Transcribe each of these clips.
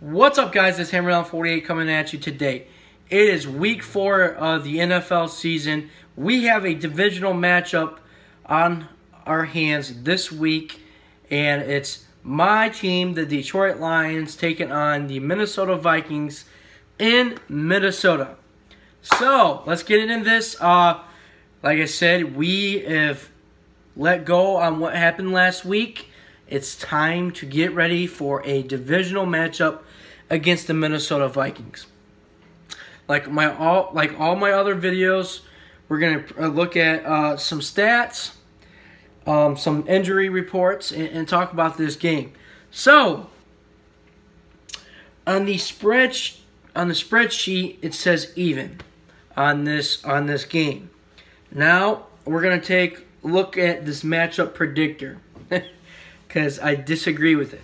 What's up, guys? It's Hammerdown48 coming at you today. It is week 4 of the NFL season. We have a divisional matchup on our hands this week, and it's my team, the Detroit Lions, taking on the Minnesota Vikings in Minnesota. So, let's get into this. Like I said, we have let go on what happened last week. It's time to get ready for a divisional matchup against the Minnesota Vikings. Like all my other videos, we're going to look at some stats, some injury reports, and talk about this game. So, on the spreadsheet, it says even on this game. Now, we're going to take a look at this matchup predictor because I disagree with it.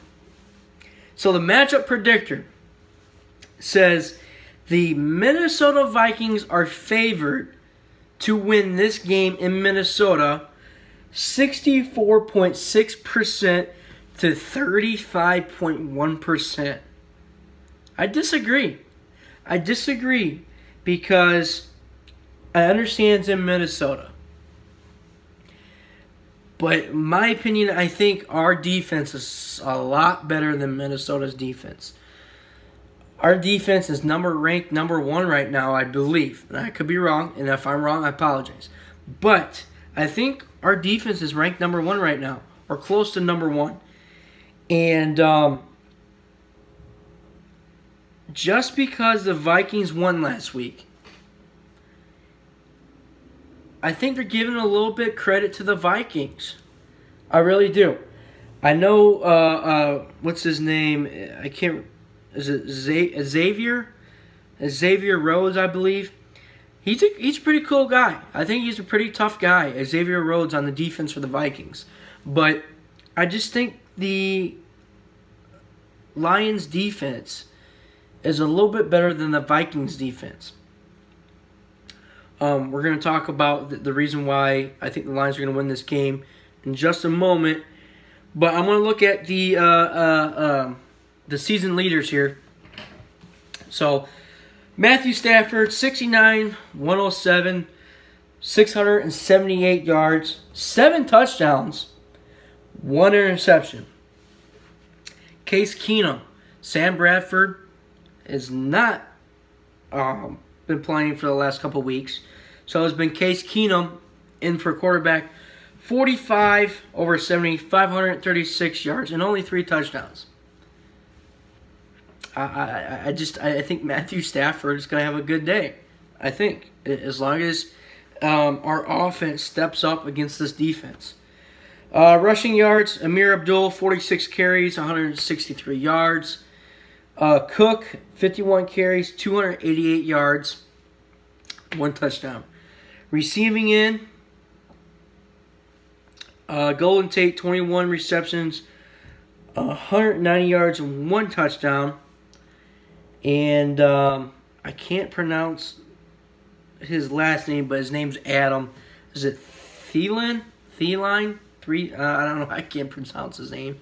So the matchup predictor says the Minnesota Vikings are favored to win this game in Minnesota 64.6% to 35.1%. I disagree. Because I understand it's in Minnesota. But in my opinion, I think our defense is a lot better than Minnesota's defense. Our defense is ranked number 1 right now, I believe. And I could be wrong, and if I'm wrong, I apologize. But I think our defense is ranked number 1 right now, or close to number 1. And just because the Vikings won last week, I think they're giving a little bit credit to the Vikings. I really do. I know, what's his name? I can't. Is it Xavier? Xavier Rhodes, I believe. He's a pretty cool guy. I think he's a pretty tough guy, Xavier Rhodes, on the defense for the Vikings. But I just think the Lions' defense is a little bit better than the Vikings' defense. We're going to talk about the reason why I think the Lions are going to win this game in just a moment. But I'm going to look at the season leaders here. So, Matthew Stafford, 69, 107, 678 yards, 7 touchdowns, 1 interception. Case Keenum, Sam Bradford is not been playing for the last couple weeks. So it's been Case Keenum in for quarterback, 45 over 70, 536 yards, and only 3 touchdowns. I think Matthew Stafford is going to have a good day. I think, as long as our offense steps up against this defense. Rushing yards, Amir Abdul, 46 carries, 163 yards. Cook, 51 carries, 288 yards, 1 touchdown. Receiving in, Golden Tate, 21 receptions, 190 yards, and 1 touchdown. And I can't pronounce his last name, but his name's Adam. Is it Thielen? I don't know. I can't pronounce his name.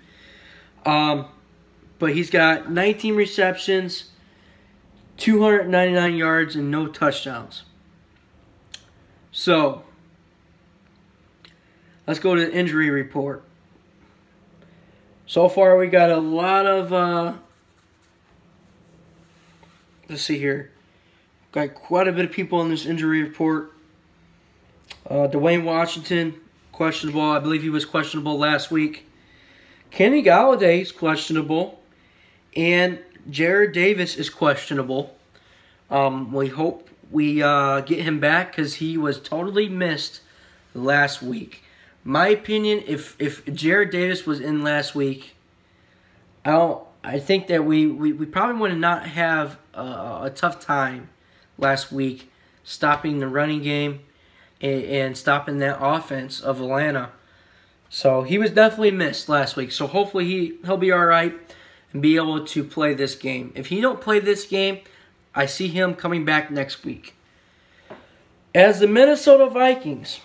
But he's got 19 receptions, 299 yards, and no touchdowns. So, let's go to the injury report. So far, we got a lot of, let's see here. Got quite a bit of people in this injury report. Dwayne Washington, questionable. I believe he was questionable last week. Kenny Galladay is questionable. And Jared Davis is questionable. We hope we get him back because he was totally missed last week. My opinion, if Jared Davis was in last week, I think that we probably would not have a tough time last week stopping the running game and stopping that offense of Atlanta. So he was definitely missed last week. So hopefully he'll be all right and be able to play this game. If he don't play this game, I see him coming back next week. As the Minnesota Vikings,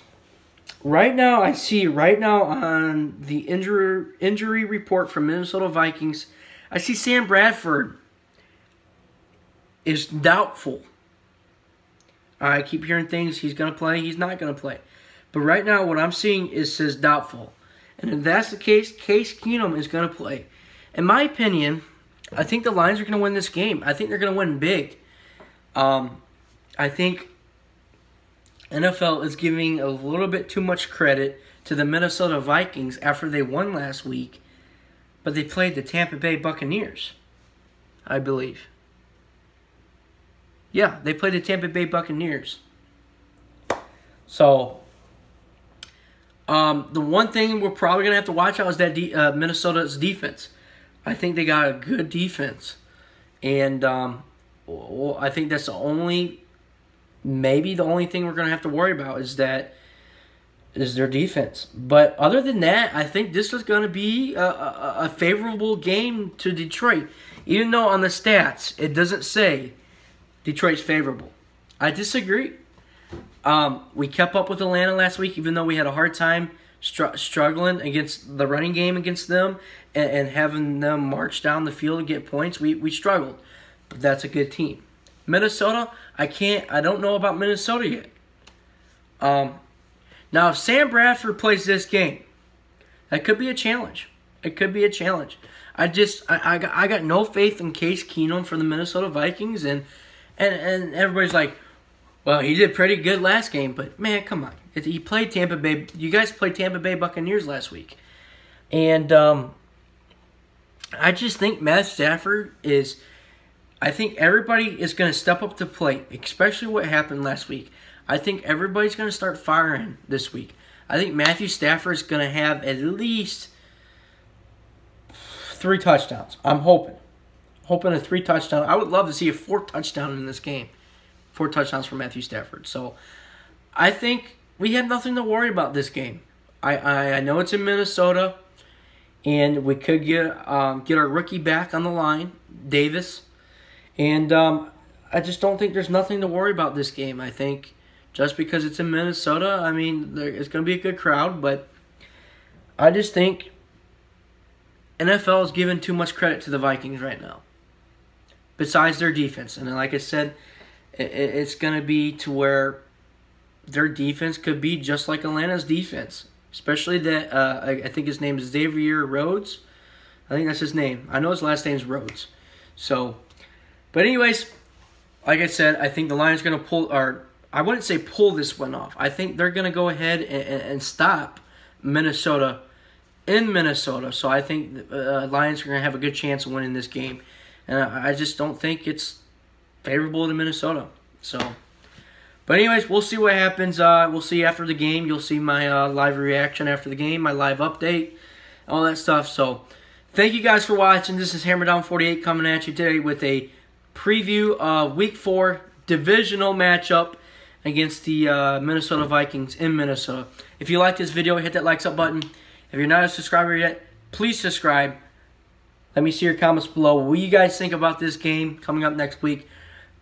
right now on the injury report from Minnesota Vikings, I see Sam Bradford is doubtful. I keep hearing things, he's going to play, he's not going to play. But right now, what I'm seeing says doubtful. And if that's the case, Case Keenum is going to play. In my opinion, I think the Lions are going to win this game. I think they're going to win big. I think NFL is giving a little bit too much credit to the Minnesota Vikings after they won last week, but they played the Tampa Bay Buccaneers, I believe. Yeah, they played the Tampa Bay Buccaneers. So, the one thing we're probably going to have to watch out is that Minnesota's defense. I think they got a good defense. And I think that's maybe the only thing we're going to have to worry about is their defense. But other than that, I think this is going to be a favorable game to Detroit. Even though on the stats it doesn't say Detroit's favorable. I disagree. We kept up with Atlanta last week, even though we had a hard time struggling against the running game against them and having them march down the field and get points. We struggled, but that's a good team. Minnesota, I don't know about Minnesota yet. Now, if Sam Bradford plays this game, that could be a challenge. It could be a challenge. I got no faith in Case Keenum for the Minnesota Vikings, and everybody's like, well, he did pretty good last game, but man, come on. He played Tampa Bay. You guys played Tampa Bay Buccaneers last week. And I just think Matt Stafford I think everybody is going to step up to the plate, especially what happened last week. I think everybody's going to start firing this week. I think Matthew Stafford is going to have at least 3 touchdowns. I'm hoping a 3 touchdown. I would love to see a 4th touchdown in this game. 4 touchdowns for Matthew Stafford. So I think we have nothing to worry about this game. I know it's in Minnesota, and we could get our rookie back on the line, Davis. And I just don't think there's nothing to worry about this game. I think just because it's in Minnesota, I mean, it's going to be a good crowd, but I just think NFL is giving too much credit to the Vikings right now, besides their defense. And like I said, it's going to be to where their defense could be just like Atlanta's defense, especially that I think his name is Xavier Rhodes. I think that's his name. I know his last name is Rhodes. So, but anyways, like I said, I think the Lions are going to pull, or I wouldn't say pull this one off. I think they're going to go ahead and stop Minnesota in Minnesota. So I think the Lions are going to have a good chance of winning this game. And I just don't think it's favorable to Minnesota. So, but anyways, we'll see what happens. We'll see after the game. You'll see my live reaction after the game, my live update, all that stuff. So, thank you guys for watching. This is HammerDown48 coming at you today with a preview of Week 4 divisional matchup against the Minnesota Vikings in Minnesota. If you like this video, hit that likes up button. If you're not a subscriber yet, please subscribe. Let me see your comments below. What do you guys think about this game coming up next week?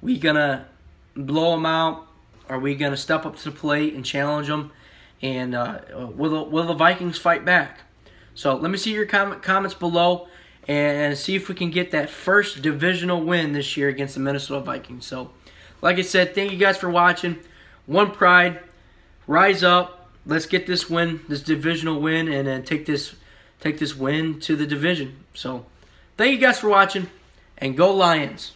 We gonna blow them out? Are we gonna step up to the plate and challenge them? And will the Vikings fight back? So let me see your comments below and see if we can get that first divisional win this year against the Minnesota Vikings. So, like I said, thank you guys for watching. One Pride, rise up. Let's get this win, this divisional win, and then take this win to the division. So, thank you guys for watching, and go Lions.